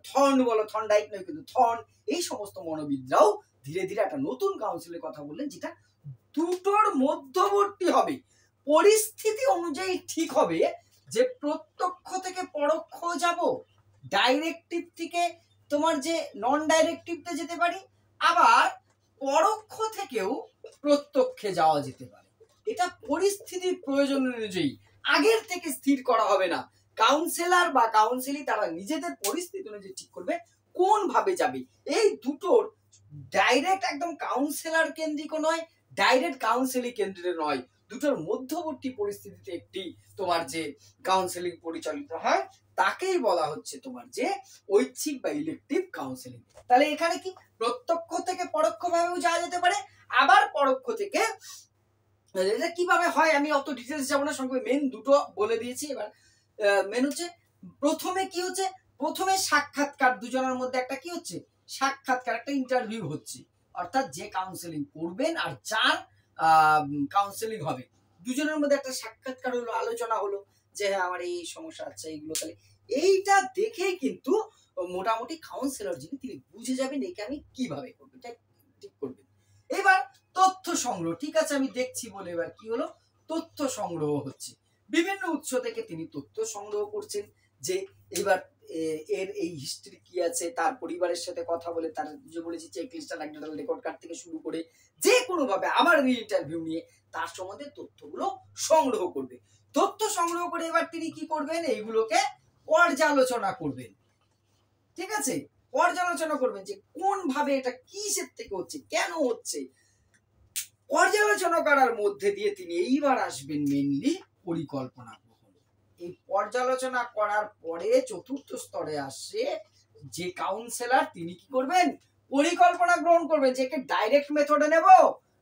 থর্ন বলো, থর্নডাইক নয় কিন্তু থর্ন, এই সমস্ত মনোবিদরাও ধীরে ধীরে একটা নতুন কাউন্সিলের কথা বললেন, যেটা দুটোর মধ্যবর্তী হবে, পরিস্থিতি অনুযায়ী ঠিক হবে যে প্রত্যক্ষ থেকে পরোক্ষ যাব, ডাইরেক্টিভ থেকে তোমার যে নন ডাইরেক্টিভতে যেতে পারি, আবার পরোক্ষ থেকেও প্রত্যক্ষে যাওয়া যেতে পারে। এটা পরিস্থিতির প্রয়োজন অনুযায়ী আগের থেকে স্থির করা হবে না। কাউন্সিলর বা কাউন্সিলি তারা নিজেদের পরিস্থিতি অনুযায়ী ঠিক করবে কোন ভাবে যাবে। এই দুটোর ডাইরেক্ট একদম কাউন্সিলর কেন্দ্রিক নয়, ডাইরেক্ট কাউন্সিলিং কেন্দ্রিক নয়, দুটোর মধ্যবর্তী পরিস্থিতিতে একটি তোমার যে কাউন্সিলিং পরিচালিত হয়, তাকেই বলা হচ্ছে তোমার যে ঐচ্ছিক বা ইলেকটিভ কাউন্সিলিং। তাহলে এখানে কি প্রত্যক্ষ থেকে পরোক্ষ ভাবেও যাওয়া যেতে পারে, আবার পরোক্ষ থেকে এটা কিভাবে হয় আমি অত ডিটেলস যাব না, সঙ্গে মেন দুটো বলে দিয়েছি। এবার মেন হচ্ছে প্রথমে কি হচ্ছে, প্রথমে সাক্ষাৎকার, দুজনের মধ্যে একটা কি হচ্ছে সাক্ষাৎকার, একটা ইন্টারভিউ হচ্ছে, অর্থাৎ যে কাউন্সিলিং করবেন আর যার কাউন্সিলিং হবে, দুজনের মধ্যে একটা সাক্ষাৎকার হলো, আলোচনা হলো যে হ্যাঁ আমার এই সমস্যা আছে এইগুলো। তাহলে এইটা দেখেই কিন্তু মোটামুটি কাউন্সিলর যিনি তিনি বুঝে যাবেন একে আমি কিভাবে করবো, এটা ঠিক করবেন। এবার তথ্য সংগ্রহ, ঠিক আছে আমি দেখছি বলে এবার কি হলো, তথ্য সংগ্রহ হচ্ছে, বিভিন্ন উৎস থেকে তিনি তথ্য সংগ্রহ করছেন, যে এবার এর এই হিস্ট্রি কি আছে, তার পরিবারের সাথে কথা বলে, তার যে বলেছি চেক লিস্ট আর একটা রেকর্ড কার্ড থেকে শুরু করে যে কোনো ভাবে আবার ইন্টারভিউ নিয়ে তার সম্বন্ধে তথ্যগুলো সংগ্রহ করবে। তথ্য সংগ্রহ করে এবার তিনি কি করবেন, এইগুলোকে পর্যালোচনা করবেন। ঠিক আছে, পর্যালোচনা করবেন যে কোন ভাবে এটা কিসের থেকে হচ্ছে, কেন হচ্ছে। পর্যালোচনা করার মধ্যে দিয়ে তিনি এইবার আসবেন মেইনলি পরিকল্পনা গ্রহণ। এই পর্যালোচনা করার পরে চতুর্থ স্তরে আসে যে কাউন্সিলর, তিনি কি করবেন, পরিকল্পনা গ্রহণ করবেন যে ডাইরেক্ট মেথডে নেব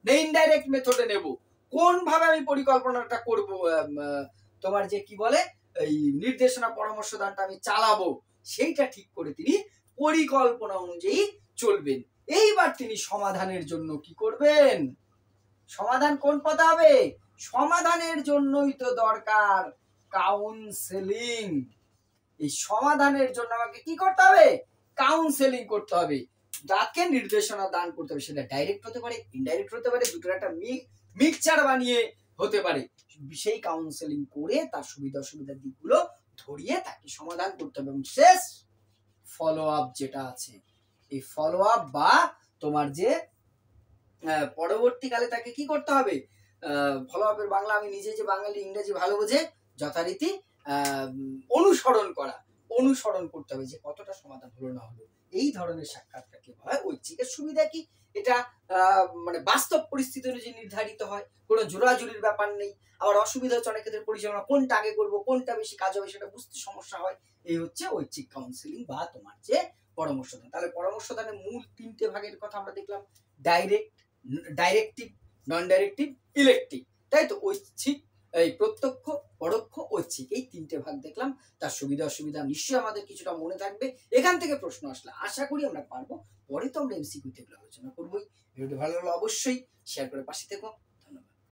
না ইনডাইরেক্ট মেথডে নেব, কোন ভাবে আমি পরিকল্পনাটা করব, তোমার যে কি বলে এই নির্দেশনা পরামর্শ দানটা আমি চালাবো, সেইটা ঠিক করে তিনি পরিকল্পনা অনুযায়ী চলবেন। এইবার তিনি সমাধানের জন্য কি করবেন, সমাধান কোন পথে হবে, সমাধানের জন্যই তো দরকার কাউন্সেলিং। এই সমাধানের জন্য আমাকে কি করতে হবে, কাউন্সেলিং করতে হবে, তাকে নির্দেশনা দান করতে হবে। সেটা ডাইরেক্ট হতে পারে, ইনডাইরেক্ট হতে পারে, দুটোর একটা মিক্সচার বানিয়ে হতে পারে। সেই কাউন্সেলিং করে তার সুবিধা অসুবিধার দিকগুলো ধরিয়ে তাকে সমাধান করতে হবে। এবং শেষ ফলো আপ যেটা আছে, এই ফলো আপ বা তোমার যে পরবর্তীকালে তাকে কি করতে হবে, ফলো আপের বাংলা আমি নিজে যে বাঙালি ইংরেজি ভালো বোঝে, যথারীতি অনুসরণ করা, অনুসরণ করতে হবে যে কতটা সমাধান হলো না হলো। এই ধরনের সাক্ষাৎকারকে বলা হয় ঐচ্ছিকের। সুবিধা কি, এটা মানে বাস্তব পরিস্থিতি অনুযায়ী নির্ধারিত হয়, কোনো জোরাজুরির ব্যাপার নেই। আবার অসুবিধা হচ্ছে অনেক ক্ষেত্রে পরিচালনা কোনটা আগে করবো, কোনটা বেশি কাজ হবে সেটা বুঝতে সমস্যা হয়। এই হচ্ছে ঐচ্ছিক কাউন্সিলিং বা তোমার যে পরামর্শ দান। তাহলে পরামর্শ দানের মূল তিনটে ভাগের কথা আমরা দেখলাম, ডাইরেক্টিভ, নন ডাইরেক্টিভ, ইলেকটিভ, তাই তো। ঐচ্ছিক, এই প্রত্যক্ষ, পরোক্ষ, ঐচ্ছিক, এই তিনটে ভাগ দেখলাম। তার সুবিধা অসুবিধা নিশ্চয়ই আমাদের কিছুটা মনে থাকবে। এখান থেকে প্রশ্ন আসলে আশা করি আমরা পারবো। পরে তো আমরা এমসিকিউ তে আলোচনা করবোই। ভিডিওটি ভালো লাগলে অবশ্যই শেয়ার করে পাশে থেকো।